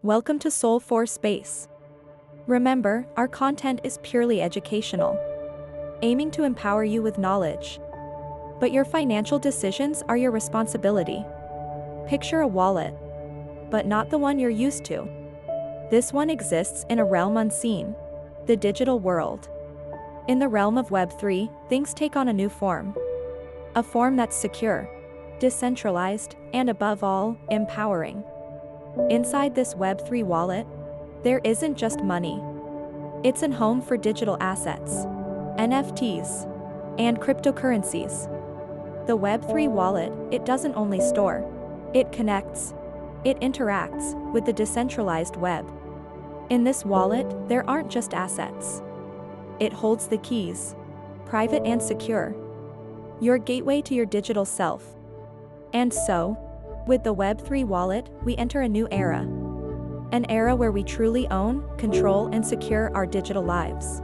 Welcome to Soul 4 Space. Remember, our content is purely educational, aiming to empower you with knowledge. But your financial decisions are your responsibility. Picture a wallet, but not the one you're used to. This one exists in a realm unseen, the digital world. In the realm of Web3, things take on a new form. A form that's secure, decentralized, and above all, empowering. Inside this Web3 wallet, there isn't just money. It's a home for digital assets, NFTs, and cryptocurrencies. The Web3 wallet, it doesn't only store, it connects, it interacts with the decentralized web. In this wallet, there aren't just assets. It holds the keys, private and secure, your gateway to your digital self. And so, with the Web3 wallet, we enter a new era. An era where we truly own, control, and secure our digital lives.